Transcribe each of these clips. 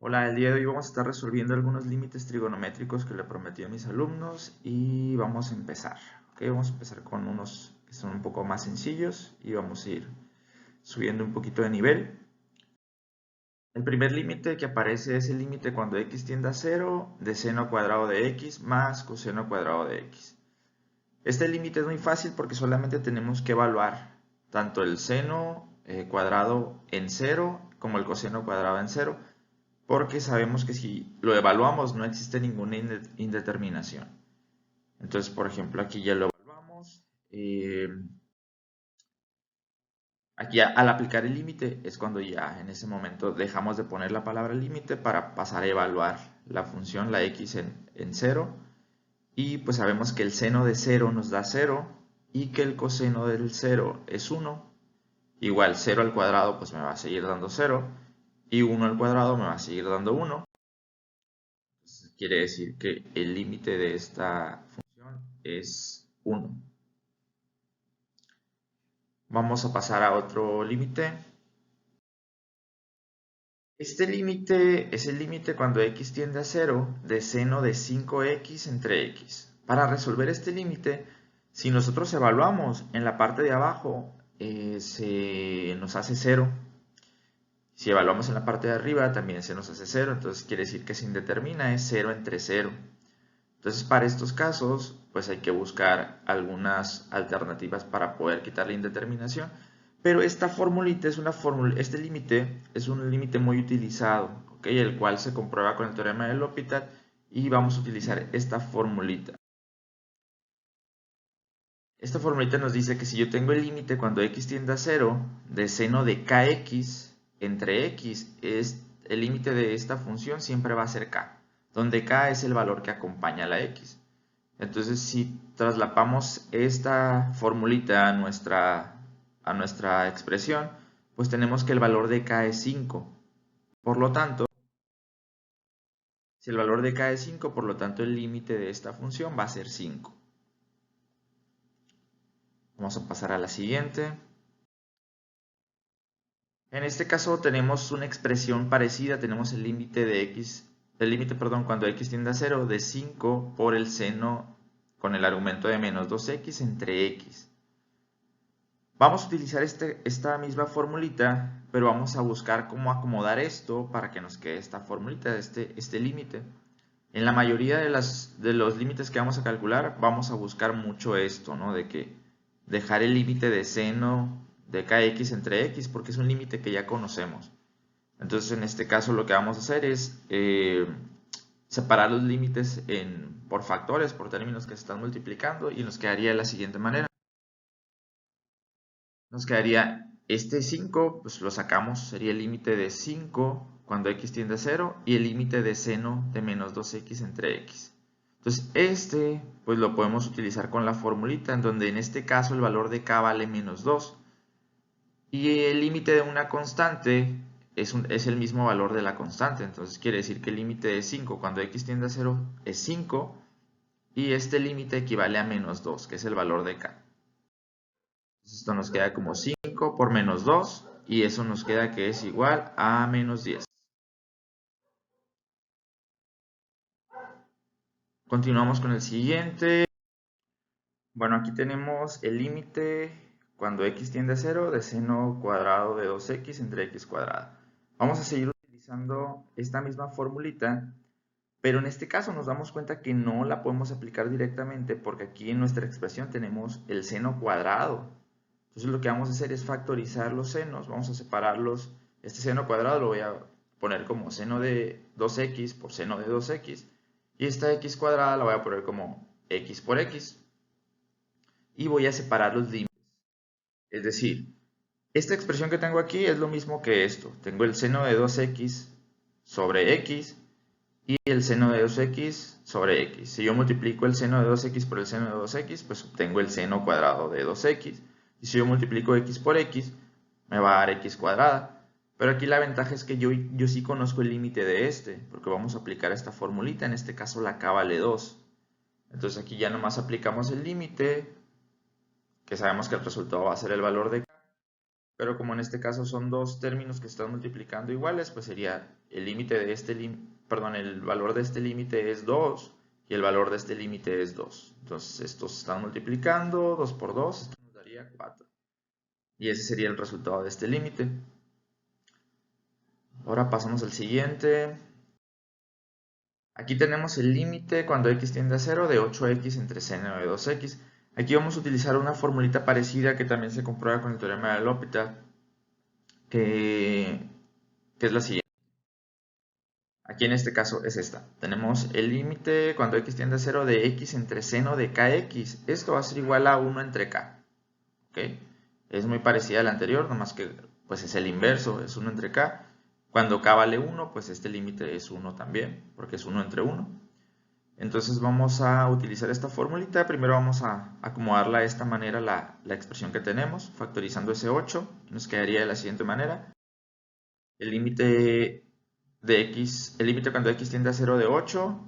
Hola, el día de hoy vamos a estar resolviendo algunos límites trigonométricos que le prometí a mis alumnos y vamos a empezar. ¿Ok? Vamos a empezar con unos que son un poco más sencillos y vamos a ir subiendo un poquito de nivel. El primer límite que aparece es el límite cuando x tiende a 0 de seno cuadrado de x más coseno cuadrado de x. Este límite es muy fácil porque solamente tenemos que evaluar tanto el seno cuadrado en 0 como el coseno cuadrado en 0. Porque sabemos que si lo evaluamos no existe ninguna indeterminación. Entonces, por ejemplo, aquí ya lo evaluamos. Aquí al aplicar el límite es cuando ya en ese momento dejamos de poner la palabra límite para pasar a evaluar la función, la x en 0. Y pues sabemos que el seno de 0 nos da 0 y que el coseno del 0 es 1. Igual 0 al cuadrado pues me va a seguir dando 0 y 1 al cuadrado me va a seguir dando 1. Quiere decir que el límite de esta función es 1. Vamos a pasar a otro límite. Este límite es el límite cuando x tiende a 0 de seno de 5x entre x. Para resolver este límite, si nosotros evaluamos en la parte de abajo, se nos hace 0. Si evaluamos en la parte de arriba, también se nos hace 0. Entonces quiere decir que se indetermina, es 0 entre 0. Entonces, para estos casos, pues hay que buscar algunas alternativas para poder quitar la indeterminación. Pero esta formulita es una fórmula, este límite es un límite muy utilizado, ¿ok? El cual se comprueba con el teorema de L'Hopital y vamos a utilizar esta formulita. Esta formulita nos dice que si yo tengo el límite cuando x tiende a 0 de seno de kx entre x, el límite de esta función siempre va a ser k, donde k es el valor que acompaña a la x. Entonces, si traslapamos esta formulita a nuestra expresión, pues tenemos que el valor de k es 5. Por lo tanto, si el valor de k es 5, por lo tanto el límite de esta función va a ser 5. Vamos a pasar a la siguiente. En este caso tenemos una expresión parecida, tenemos el límite de x, cuando x tiende a 0 de 5 por el seno con el argumento de menos 2x entre x. Vamos a utilizar esta misma formulita, pero vamos a buscar cómo acomodar esto para que nos quede esta formulita, este límite. En la mayoría de los límites que vamos a calcular, vamos a buscar mucho esto, ¿no? De que dejar el límite de seno de kx entre x, porque es un límite que ya conocemos. Entonces, en este caso, lo que vamos a hacer es separar los límites por factores, por términos que se están multiplicando, y nos quedaría de la siguiente manera. Nos quedaría este 5, pues lo sacamos, sería el límite de 5 cuando x tiende a 0 y el límite de seno de menos 2x entre x. Entonces pues lo podemos utilizar con la formulita, en donde en este caso el valor de k vale menos 2. Y el límite de una constante es el mismo valor de la constante. Entonces quiere decir que el límite de 5 cuando x tiende a 0 es 5. Y este límite equivale a menos 2, que es el valor de k. Esto nos queda como 5 por menos 2 y eso nos queda que es igual a menos 10. Continuamos con el siguiente. Bueno, aquí tenemos el límite cuando x tiende a 0 de seno cuadrado de 2x entre x cuadrada. Vamos a seguir utilizando esta misma formulita, pero en este caso nos damos cuenta que no la podemos aplicar directamente porque aquí en nuestra expresión tenemos el seno cuadrado. Entonces lo que vamos a hacer es factorizar los senos, vamos a separarlos. Este seno cuadrado lo voy a poner como seno de 2x por seno de 2x. Y esta x cuadrada la voy a poner como x por x. Y voy a separar los límites. Es decir, esta expresión que tengo aquí es lo mismo que esto. Tengo el seno de 2x sobre x y el seno de 2x sobre x. Si yo multiplico el seno de 2x por el seno de 2x, pues obtengo el seno cuadrado de 2x. Y si yo multiplico x por x, me va a dar x cuadrada. Pero aquí la ventaja es que yo sí conozco el límite de porque vamos a aplicar esta formulita, en este caso la k vale 2. Entonces aquí ya nomás aplicamos el límite, que sabemos que el resultado va a ser el valor de k. pero como en este caso son dos términos que se están multiplicando iguales, pues sería el límite de este perdón, el valor de este límite es 2 y el valor de este límite es 2. Entonces estos se están multiplicando, 2 por 2, esto nos daría 4. Y ese sería el resultado de este límite. Ahora pasamos al siguiente. Aquí tenemos el límite cuando x tiende a 0 de 8x entre seno de 2x. Aquí vamos a utilizar una formulita parecida que también se comprueba con el teorema de L'Hopital, que es la siguiente. Aquí en este caso es esta. Tenemos el límite cuando x tiende a 0 de x entre seno de kx. Esto va a ser igual a 1 entre k. ¿Okay? Es muy parecida a la anterior, nomás que pues es el inverso, es 1 entre k. Cuando k vale 1, pues este límite es 1 también, porque es 1 entre 1. Entonces vamos a utilizar esta formulita. Primero vamos a acomodarla de esta manera la expresión que tenemos, factorizando ese 8. Nos quedaría de la siguiente manera. El límite de x, el límite cuando x tiende a 0 de 8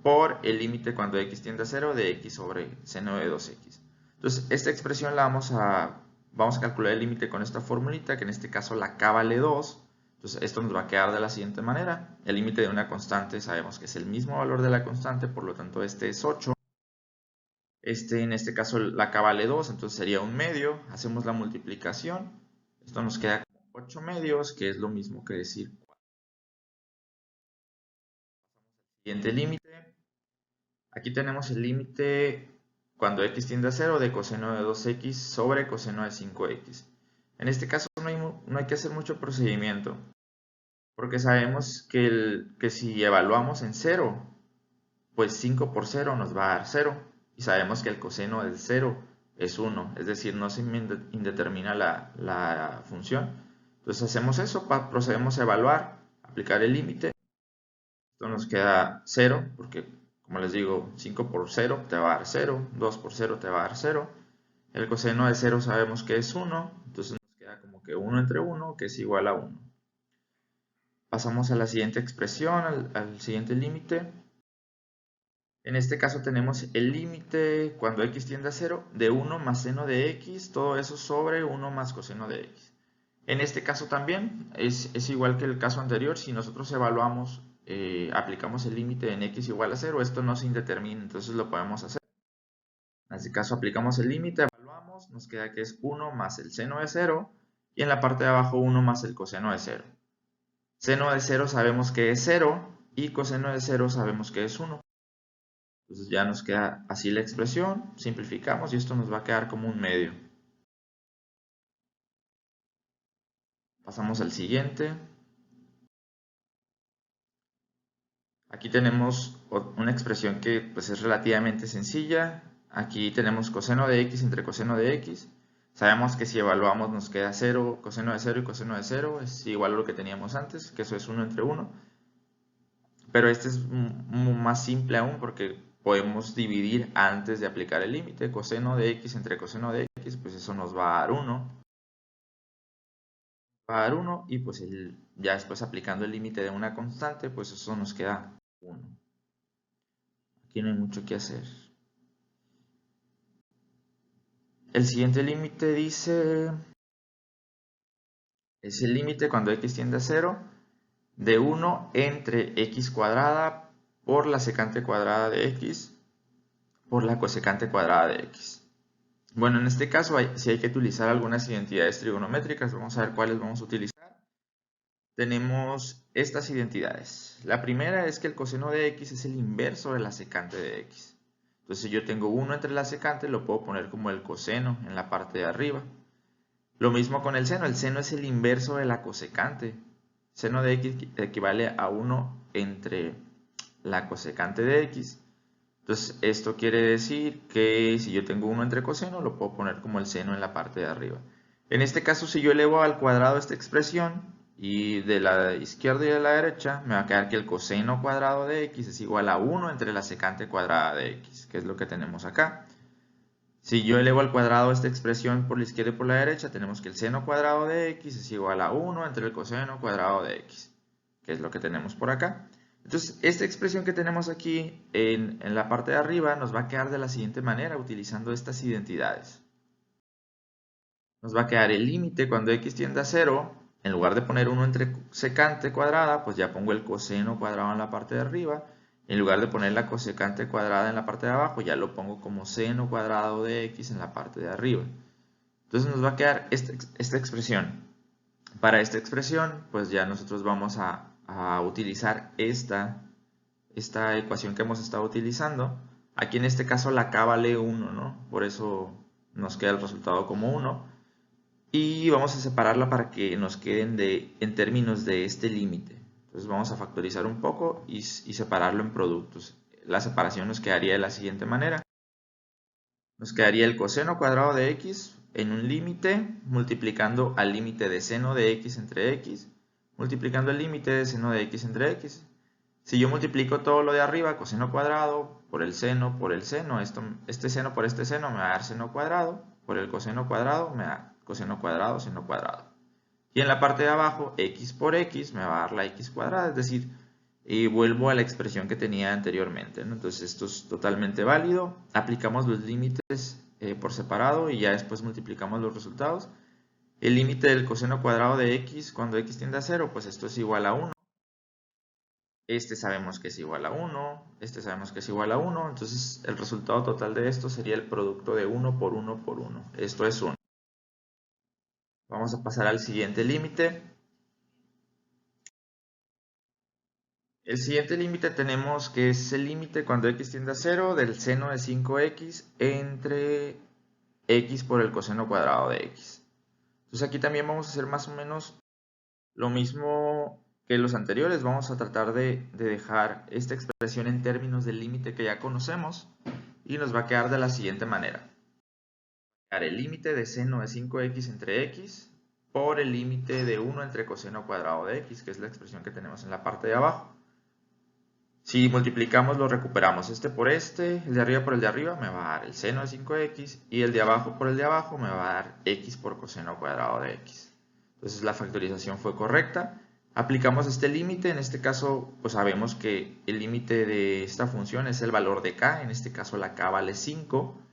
por el límite cuando x tiende a 0 de x sobre seno de 2x. Entonces esta expresión la vamos a calcular el límite con esta formulita, que en este caso la k vale 2. Entonces esto nos va a quedar de la siguiente manera. El límite de una constante sabemos que es el mismo valor de la constante, por lo tanto este es 8. En este caso la k vale 2, entonces sería un medio. Hacemos la multiplicación. Esto nos queda como 8 medios, que es lo mismo que decir 4. Siguiente límite. Aquí tenemos el límite cuando x tiende a 0 de coseno de 2x sobre coseno de 5x. En este caso no hay que hacer mucho procedimiento, porque sabemos que si evaluamos en 0, pues 5 por 0 nos va a dar 0. Y sabemos que el coseno del 0 es 1, es decir, no se indetermina la función. Entonces hacemos eso, procedemos a evaluar, aplicar el límite. Esto nos queda 0, porque como les digo, 5 por 0 te va a dar 0, 2 por 0 te va a dar 0. El coseno de 0 sabemos que es 1, entonces nos queda como que 1 entre 1, que es igual a 1. Pasamos a la siguiente expresión, al siguiente límite. En este caso tenemos el límite cuando x tiende a 0 de 1 más seno de x, todo eso sobre 1 más coseno de x. En este caso también es igual que el caso anterior. Si nosotros evaluamos, aplicamos el límite en x igual a 0, esto no se indetermina, entonces lo podemos hacer. En este caso aplicamos el límite, evaluamos, nos queda que es 1 más el seno de 0 y en la parte de abajo 1 más el coseno de 0. Seno de 0 sabemos que es 0 y coseno de 0 sabemos que es 1. Entonces ya nos queda así la expresión, simplificamos y esto nos va a quedar como un medio. Pasamos al siguiente. Aquí tenemos una expresión que pues, es relativamente sencilla. Aquí tenemos coseno de x entre coseno de x. Sabemos que si evaluamos nos queda 0, coseno de 0 y coseno de 0 es igual a lo que teníamos antes, que eso es 1 entre 1. Pero este es más simple aún porque podemos dividir antes de aplicar el límite. Coseno de x entre coseno de x, pues eso nos va a dar 1. Va a dar 1 y pues ya después aplicando el límite de una constante, pues eso nos queda 1. Aquí no hay mucho que hacer. El siguiente límite dice, es el límite cuando x tiende a 0 de 1 entre x cuadrada por la secante cuadrada de x por la cosecante cuadrada de x. Bueno, en este caso sí hay que utilizar algunas identidades trigonométricas. Vamos a ver cuáles vamos a utilizar. Tenemos estas identidades. La primera es que el coseno de x es el inverso de la secante de x. Entonces si yo tengo 1 entre la secante, lo puedo poner como el coseno en la parte de arriba. Lo mismo con el seno es el inverso de la cosecante. Seno de x equivale a 1 entre la cosecante de x. Entonces esto quiere decir que si yo tengo 1 entre coseno, lo puedo poner como el seno en la parte de arriba. En este caso, si yo elevo al cuadrado esta expresión, y de la izquierda y de la derecha, me va a quedar que el coseno cuadrado de x es igual a 1 entre la secante cuadrada de x, que es lo que tenemos acá. Si yo elevo al cuadrado esta expresión por la izquierda y por la derecha, tenemos que el seno cuadrado de x es igual a 1 entre el coseno cuadrado de x, que es lo que tenemos por acá. Entonces, esta expresión que tenemos aquí en la parte de arriba nos va a quedar de la siguiente manera, utilizando estas identidades. nos va a quedar el límite cuando x tiende a 0. En lugar de poner 1 entre secante cuadrada, pues ya pongo el coseno cuadrado en la parte de arriba. En lugar de poner la cosecante cuadrada en la parte de abajo, ya lo pongo como seno cuadrado de x en la parte de arriba. Entonces nos va a quedar esta expresión. Para esta expresión, pues ya nosotros vamos a utilizar esta ecuación que hemos estado utilizando. Aquí en este caso la k vale 1, ¿no? Por eso nos queda el resultado como 1. Y vamos a separarla para que nos queden en términos de este límite. Entonces vamos a factorizar un poco y separarlo en productos. La separación nos quedaría de la siguiente manera. Nos quedaría el coseno cuadrado de x en un límite multiplicando al límite de seno de x entre x, multiplicando el límite de seno de x entre x. Si yo multiplico todo lo de arriba, coseno cuadrado por el seno, este seno por este seno me va a dar seno cuadrado, por el coseno cuadrado me da coseno cuadrado, seno cuadrado. Y en la parte de abajo, x por x me va a dar la x cuadrada, es decir, vuelvo a la expresión que tenía anteriormente, ¿no? Entonces esto es totalmente válido. Aplicamos los límites por separado y ya después multiplicamos los resultados. El límite del coseno cuadrado de x cuando x tiende a 0, pues esto es igual a 1. Este sabemos que es igual a 1, este sabemos que es igual a 1, entonces el resultado total de esto sería el producto de 1 por 1 por 1. Esto es 1. Vamos a pasar al siguiente límite. El siguiente límite tenemos que es el límite cuando x tiende a 0 del seno de 5x entre x por el coseno cuadrado de x. Entonces aquí también vamos a hacer más o menos lo mismo que los anteriores. Vamos a tratar de dejar esta expresión en términos del límite que ya conocemos y nos va a quedar de la siguiente manera. El límite de seno de 5x entre x por el límite de 1 entre coseno cuadrado de x, que es la expresión que tenemos en la parte de abajo. Si multiplicamos, lo recuperamos. Este por este, el de arriba por el de arriba, me va a dar el seno de 5x, y el de abajo por el de abajo me va a dar x por coseno cuadrado de x. Entonces la factorización fue correcta. Aplicamos este límite, en este caso pues sabemos que el límite de esta función es el valor de k, en este caso la k vale 5.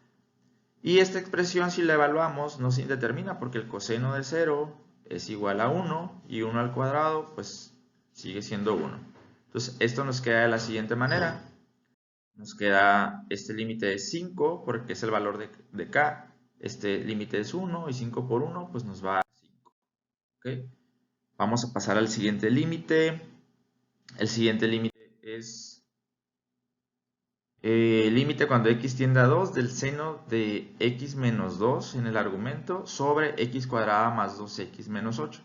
Y esta expresión, si la evaluamos, no se indetermina porque el coseno de 0 es igual a 1 y 1 al cuadrado pues sigue siendo 1. Entonces esto nos queda de la siguiente manera. Nos queda este límite de 5 porque es el valor de k. Este límite es 1 y 5 por 1 pues nos va a dar 5. ¿Okay? Vamos a pasar al siguiente límite. El siguiente límite es límite cuando x tiende a 2 del seno de x menos 2 en el argumento sobre x cuadrada más 2x menos 8.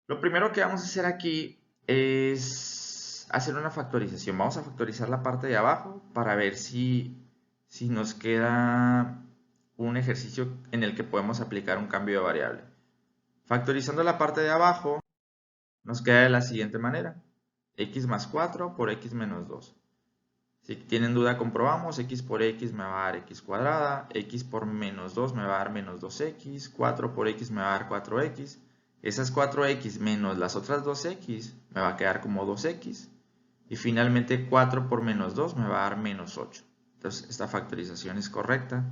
Lo primero que vamos a hacer aquí es hacer una factorización. Vamos a factorizar la parte de abajo para ver si nos queda un ejercicio en el que podemos aplicar un cambio de variable. Factorizando la parte de abajo nos queda de la siguiente manera. X más 4 por x menos 2. Si tienen duda comprobamos, x por x me va a dar x cuadrada, x por menos 2 me va a dar menos 2x, 4 por x me va a dar 4x, esas 4x menos las otras 2x me va a quedar como 2x, y finalmente 4 por menos 2 me va a dar menos 8. Entonces esta factorización es correcta.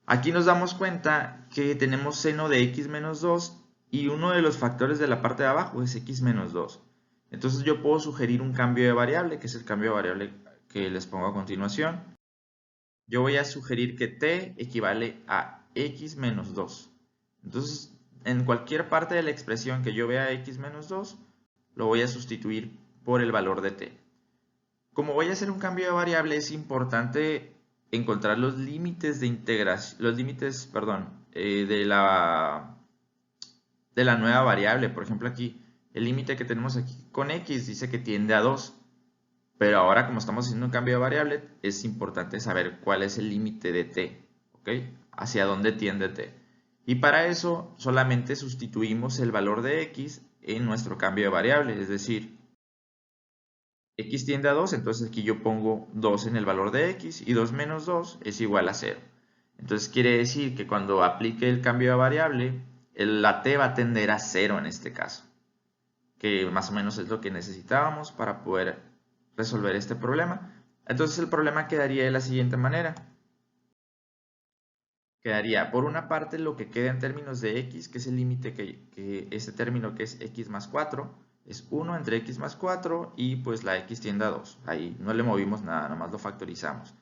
Aquí nos damos cuenta que tenemos seno de x menos 2 y uno de los factores de la parte de abajo es x menos 2. Entonces yo puedo sugerir un cambio de variable, que es el cambio de variable que les pongo a continuación. Yo voy a sugerir que t equivale a x menos 2. Entonces, en cualquier parte de la expresión que yo vea x menos 2, lo voy a sustituir por el valor de t. Como voy a hacer un cambio de variable, es importante encontrar los límites de integración, de la nueva variable. Por ejemplo, aquí, el límite que tenemos aquí con x dice que tiende a 2. Pero ahora, como estamos haciendo un cambio de variable, es importante saber cuál es el límite de t, ¿ok? Hacia dónde tiende t. Y para eso, solamente sustituimos el valor de x en nuestro cambio de variable, es decir, x tiende a 2, entonces aquí yo pongo 2 en el valor de x y 2 menos 2 es igual a 0. Entonces quiere decir que cuando aplique el cambio de variable, la t va a tender a 0 en este caso, que más o menos es lo que necesitábamos para poder resolver este problema. Entonces el problema quedaría de la siguiente manera. quedaría por una parte lo que queda en términos de x, que es el límite que este término que es x más 4, es 1 entre x más 4 y pues la x tiende a 2. Ahí no le movimos nada, nomás lo factorizamos.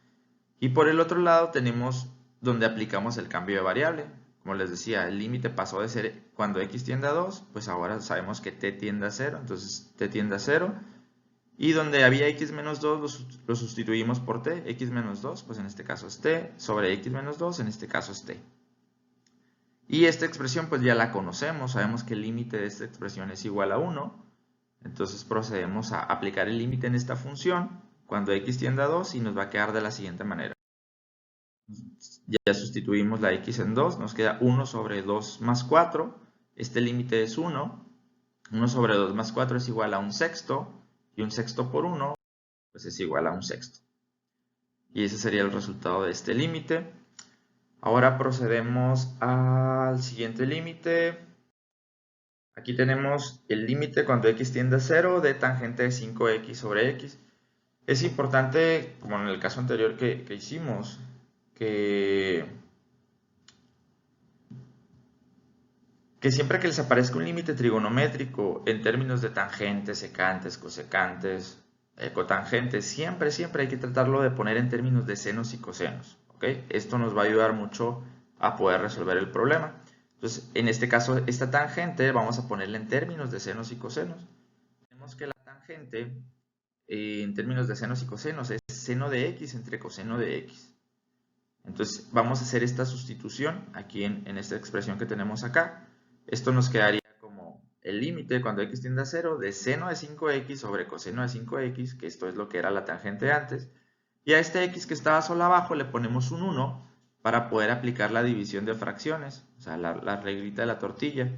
Y por el otro lado tenemos donde aplicamos el cambio de variable. Como les decía, el límite pasó de ser cuando x tiende a 2, pues ahora sabemos que t tiende a 0, entonces t tiende a 0. Y donde había x menos 2 lo sustituimos por t, x menos 2, pues en este caso es t, sobre x menos 2, en este caso es t. Y esta expresión pues ya la conocemos, sabemos que el límite de esta expresión es igual a 1, entonces procedemos a aplicar el límite en esta función cuando x tiende a 2 y nos va a quedar de la siguiente manera. Ya sustituimos la x en 2, nos queda 1 sobre 2 más 4, este límite es 1, 1 sobre 2 más 4 es igual a un sexto, y un sexto por 1 pues es igual a un sexto. Y ese sería el resultado de este límite. Ahora procedemos al siguiente límite. Aquí tenemos el límite cuando x tiende a 0 de tangente de 5x sobre x. Es importante, como en el caso anterior que hicimos, que siempre que les aparezca un límite trigonométrico en términos de tangentes, secantes, cosecantes, cotangentes, siempre hay que tratarlo de poner en términos de senos y cosenos. ¿Okay? Esto nos va a ayudar mucho a poder resolver el problema. Entonces, en este caso, esta tangente vamos a ponerla en términos de senos y cosenos. Tenemos que la tangente, en términos de senos y cosenos, es seno de x entre coseno de x. Entonces, vamos a hacer esta sustitución aquí en esta expresión que tenemos acá. Esto nos quedaría como el límite cuando x tiende a 0 de seno de 5x sobre coseno de 5x, que esto es lo que era la tangente antes. Y a este x que estaba solo abajo le ponemos un 1 para poder aplicar la división de fracciones, o sea, la reglita de la tortilla.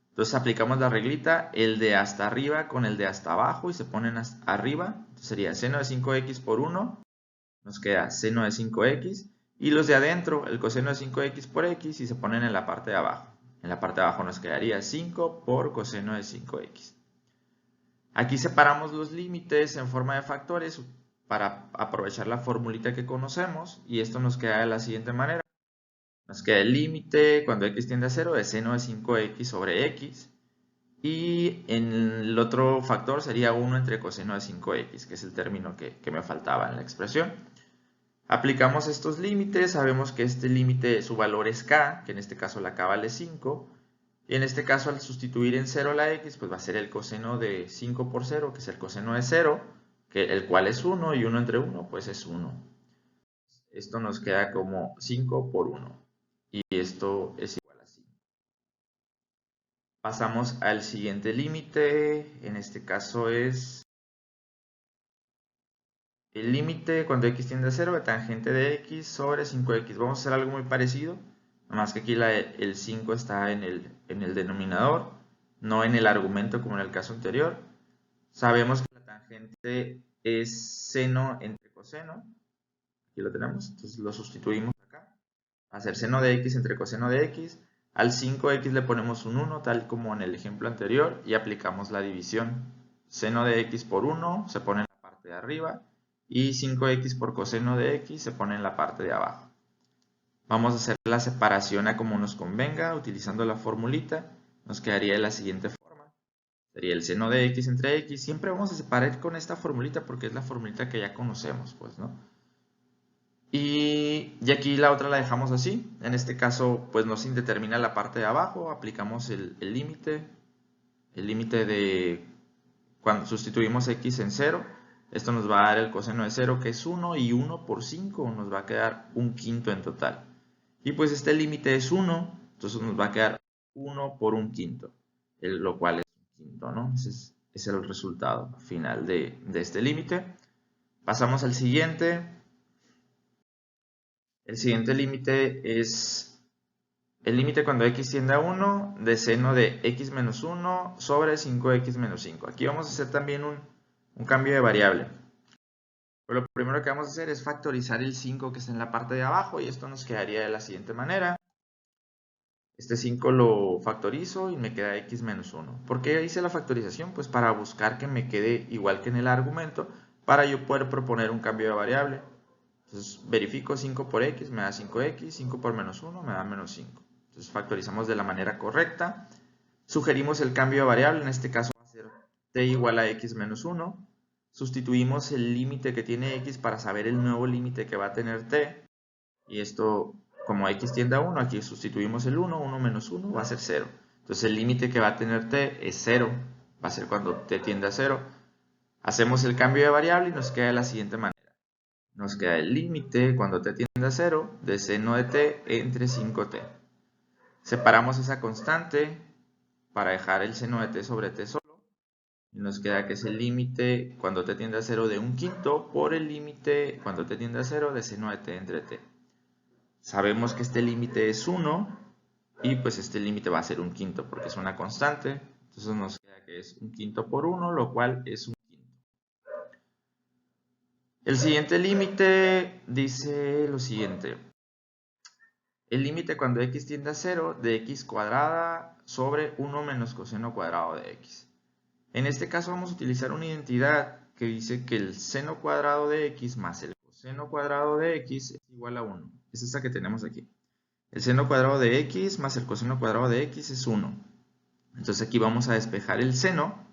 Entonces aplicamos la reglita, el de hasta arriba con el de hasta abajo y se ponen arriba. Entonces sería seno de 5x por 1, nos queda seno de 5x. Y los de adentro, el coseno de 5x por x, y se ponen en la parte de abajo. En la parte de abajo nos quedaría 5 por coseno de 5x. Aquí separamos los límites en forma de factores para aprovechar la formulita que conocemos. Y esto nos queda de la siguiente manera. Nos queda el límite cuando x tiende a 0 de seno de 5x sobre x. Y en el otro factor sería 1 entre coseno de 5x, que es el término que me faltaba en la expresión. Aplicamos estos límites, sabemos que este límite, su valor es k, que en este caso la k vale 5. Y en este caso, al sustituir en 0 la x, pues va a ser el coseno de 5 por 0, que es el coseno de 0, el cual es 1, y 1 entre 1, pues es 1. Esto nos queda como 5 por 1. Y esto es igual a 5. Pasamos al siguiente límite, en este caso es el límite cuando x tiende a 0 de tangente de x sobre 5x. Vamos a hacer algo muy parecido, nada más que aquí el 5 está en el denominador, no en el argumento como en el caso anterior. Sabemos que la tangente es seno entre coseno, aquí lo tenemos, entonces lo sustituimos acá. Va a ser seno de x entre coseno de x. Al 5x le ponemos un 1, tal como en el ejemplo anterior, y aplicamos la división. Seno de x por 1 se pone en la parte de arriba, y 5x por coseno de x se pone en la parte de abajo. Vamos a hacer la separación a como nos convenga, utilizando la formulita. Nos quedaría de la siguiente forma. Sería el seno de x entre x. Siempre vamos a separar con esta formulita porque es la formulita que ya conocemos, pues, ¿no? Y aquí la otra la dejamos así. En este caso, pues nos indetermina la parte de abajo. Aplicamos el límite. El límite de cuando sustituimos x en 0. Esto nos va a dar el coseno de 0, que es 1, y 1 por 5 nos va a quedar un quinto en total. Y pues este límite es 1, entonces nos va a quedar 1 por un quinto, lo cual es un quinto, ¿no? Ese es el resultado final de este límite. Pasamos al siguiente. El siguiente límite es el límite cuando x tiende a 1 de seno de x menos 1 sobre 5x menos 5. Aquí vamos a hacer también un cambio de variable. Pero lo primero que vamos a hacer es factorizar el 5 que está en la parte de abajo, y esto nos quedaría de la siguiente manera. Este 5 lo factorizo y me queda x menos 1. ¿Por qué hice la factorización? Pues para buscar que me quede igual que en el argumento, para yo poder proponer un cambio de variable. Entonces verifico 5 por x me da 5x, 5 por menos 1 me da menos 5. Entonces factorizamos de la manera correcta. Sugerimos el cambio de variable, en este caso va a ser t igual a x menos 1. Sustituimos el límite que tiene x para saber el nuevo límite que va a tener t. Y esto, como x tiende a 1, aquí sustituimos el 1, 1 menos 1 va a ser 0. Entonces el límite que va a tener t es 0, va a ser cuando t tiende a 0. Hacemos el cambio de variable y nos queda de la siguiente manera. Nos queda el límite cuando t tiende a 0 de seno de t entre 5t. Separamos esa constante para dejar el seno de t sobre t solo. Y nos queda que es el límite cuando t tiende a 0 de 1/5 por el límite cuando t tiende a 0 de seno de t entre t. Sabemos que este límite es 1 y pues este límite va a ser 1/5 porque es una constante. Entonces nos queda que es 1/5 por 1, lo cual es 1/5. El siguiente límite dice lo siguiente. El límite cuando x tiende a 0 de x cuadrada sobre 1 menos coseno cuadrado de x. En este caso vamos a utilizar una identidad que dice que el seno cuadrado de x más el coseno cuadrado de x es igual a 1. Es esta que tenemos aquí. El seno cuadrado de x más el coseno cuadrado de x es 1. Entonces aquí vamos a despejar el seno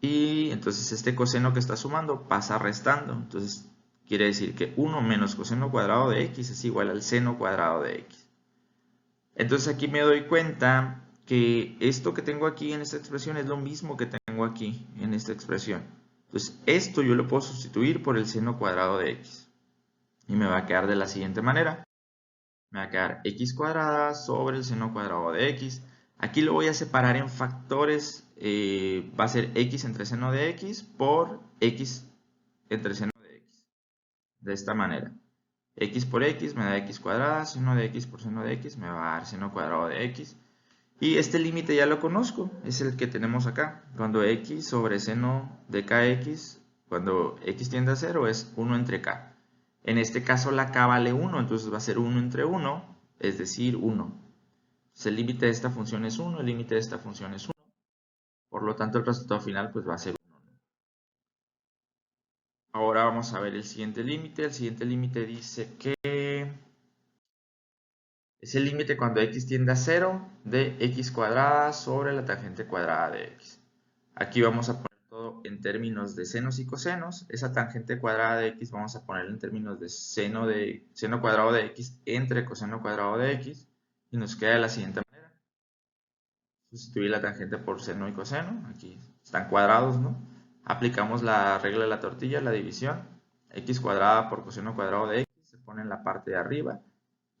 y entonces este coseno que está sumando pasa restando. Entonces quiere decir que 1 menos coseno cuadrado de x es igual al seno cuadrado de x. Entonces aquí me doy cuenta que esto que tengo aquí en esta expresión es lo mismo que tengo aquí en esta expresión. Entonces esto yo lo puedo sustituir por el seno cuadrado de x. Y me va a quedar de la siguiente manera. Me va a quedar x cuadrada sobre el seno cuadrado de x. Aquí lo voy a separar en factores. Va a ser x entre seno de x por x entre seno de x. De esta manera. X por x me da x cuadrada, seno de x por seno de x me va a dar seno cuadrado de x. Y este límite ya lo conozco, es el que tenemos acá. Cuando x sobre seno de kx, cuando x tiende a 0 es 1 entre k. En este caso la k vale 1, entonces va a ser 1 entre 1, es decir, 1. Entonces el límite de esta función es 1, el límite de esta función es 1. Por lo tanto el resultado final pues va a ser 1. Ahora vamos a ver el siguiente límite. El siguiente límite dice que es el límite cuando x tiende a 0 de x cuadrada sobre la tangente cuadrada de x. Aquí vamos a poner todo en términos de senos y cosenos. Esa tangente cuadrada de x vamos a ponerla en términos de seno cuadrado de x entre coseno cuadrado de x. Y nos queda de la siguiente manera. Sustituir la tangente por seno y coseno. Aquí están cuadrados, ¿no? Aplicamos la regla de la tortilla, la división. X cuadrada por coseno cuadrado de x se pone en la parte de arriba.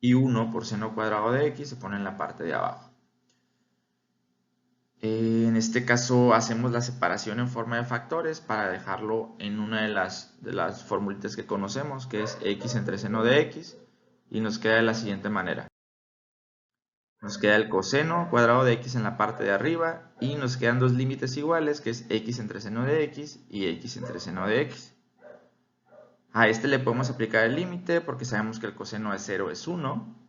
Y 1 por seno cuadrado de x se pone en la parte de abajo. En este caso hacemos la separación en forma de factores para dejarlo en una de las formulitas que conocemos, que es x entre seno de x, y nos queda de la siguiente manera. Nos queda el coseno cuadrado de x en la parte de arriba y nos quedan dos límites iguales, que es x entre seno de x y x entre seno de x. A este le podemos aplicar el límite porque sabemos que el coseno de 0 es 1.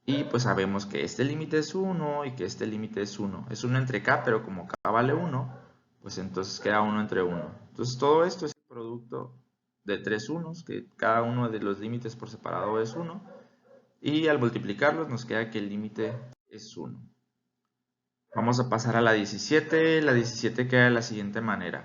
Y pues sabemos que este límite es 1 y que este límite es 1. Es 1 entre k, pero como k vale 1, pues entonces queda 1 entre 1. Entonces todo esto es el producto de tres unos, que cada uno de los límites por separado es 1. Y al multiplicarlos nos queda que el límite es 1. Vamos a pasar a la 17. La 17 queda de la siguiente manera.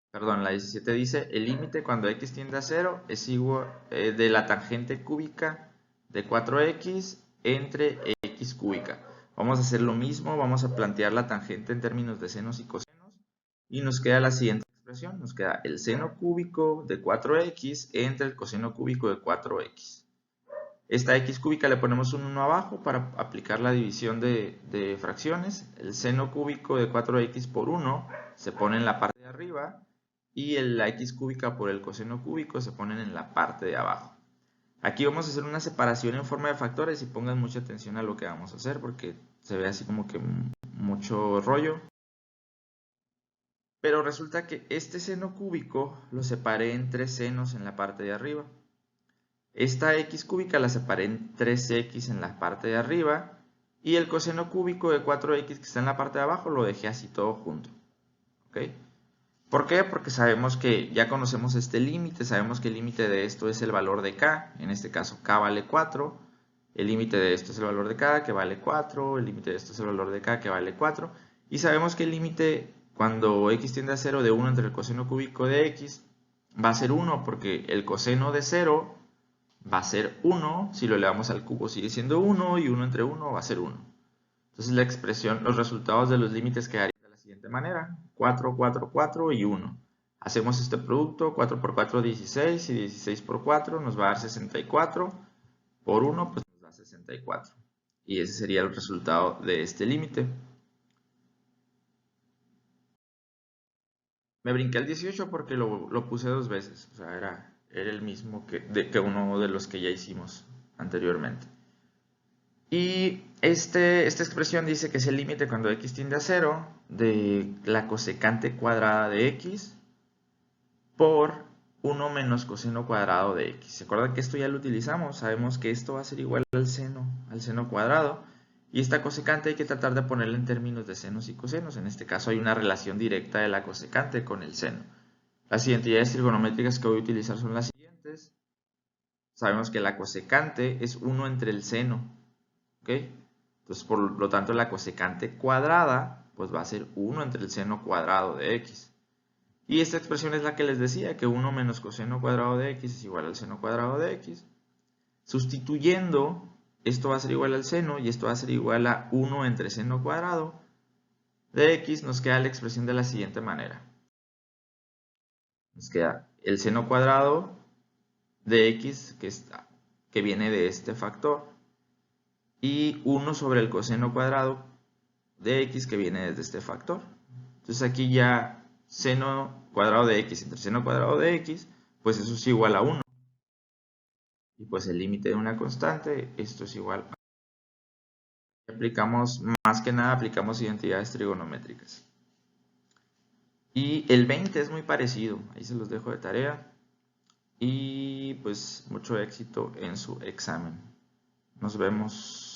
Perdón, la 17 dice, el límite cuando x tiende a 0 es igual de la tangente cúbica de 4x entre x cúbica. Vamos a hacer lo mismo, vamos a plantear la tangente en términos de senos y cosenos y nos queda la siguiente expresión, nos queda el seno cúbico de 4x entre el coseno cúbico de 4x. Esta x cúbica le ponemos un 1 abajo para aplicar la división de fracciones. El seno cúbico de 4x por 1 se pone en la parte de arriba y la x cúbica por el coseno cúbico se ponen en la parte de abajo. Aquí vamos a hacer una separación en forma de factores y pongan mucha atención a lo que vamos a hacer porque se ve así como que mucho rollo. Pero resulta que este seno cúbico lo separé en tres senos en la parte de arriba. Esta x cúbica la separé en 3x en la parte de arriba y el coseno cúbico de 4x que está en la parte de abajo lo dejé así todo junto. ¿Okay? ¿Por qué? Porque sabemos que ya conocemos este límite, sabemos que el límite de esto es el valor de k, en este caso k vale 4, el límite de esto es el valor de k que vale 4, el límite de esto es el valor de k que vale 4, y sabemos que el límite cuando x tiende a 0 de 1 entre el coseno cúbico de x va a ser 1 porque el coseno de 0 va a ser 1, si lo elevamos al cubo sigue siendo 1 y 1 entre 1 va a ser 1. Entonces la expresión, los resultados de los límites quedarían de la siguiente manera, 4, 4, 4 y 1. Hacemos este producto, 4 por 4, 16 y 16 por 4 nos va a dar 64, por 1 pues nos da 64. Y ese sería el resultado de este límite. Me brinqué al 18 porque lo puse dos veces, o sea, era el mismo que uno de los que ya hicimos anteriormente. Y esta expresión dice que es el límite cuando x tiende a 0 de la cosecante cuadrada de x por 1 menos coseno cuadrado de x. ¿Se acuerdan que esto ya lo utilizamos? Sabemos que esto va a ser igual al seno cuadrado. Y esta cosecante hay que tratar de ponerla en términos de senos y cosenos. En este caso hay una relación directa de la cosecante con el seno. Las identidades trigonométricas que voy a utilizar son las siguientes. Sabemos que la cosecante es 1 entre el seno. ¿Ok? Entonces, por lo tanto, la cosecante cuadrada pues va a ser 1 entre el seno cuadrado de x. Y esta expresión es la que les decía, que 1 menos coseno cuadrado de x es igual al seno cuadrado de x. Sustituyendo, esto va a ser igual al seno y esto va a ser igual a 1 entre seno cuadrado de x. Nos queda la expresión de la siguiente manera. Nos queda el seno cuadrado de x que viene de este factor y 1 sobre el coseno cuadrado de x que viene desde este factor. Entonces aquí ya seno cuadrado de x entre seno cuadrado de x, pues eso es igual a 1. Y pues el límite de una constante, esto es igual a 1. Aplicamos, más que nada, aplicamos identidades trigonométricas. Y el 20 es muy parecido, ahí se los dejo de tarea. Y pues mucho éxito en su examen. Nos vemos.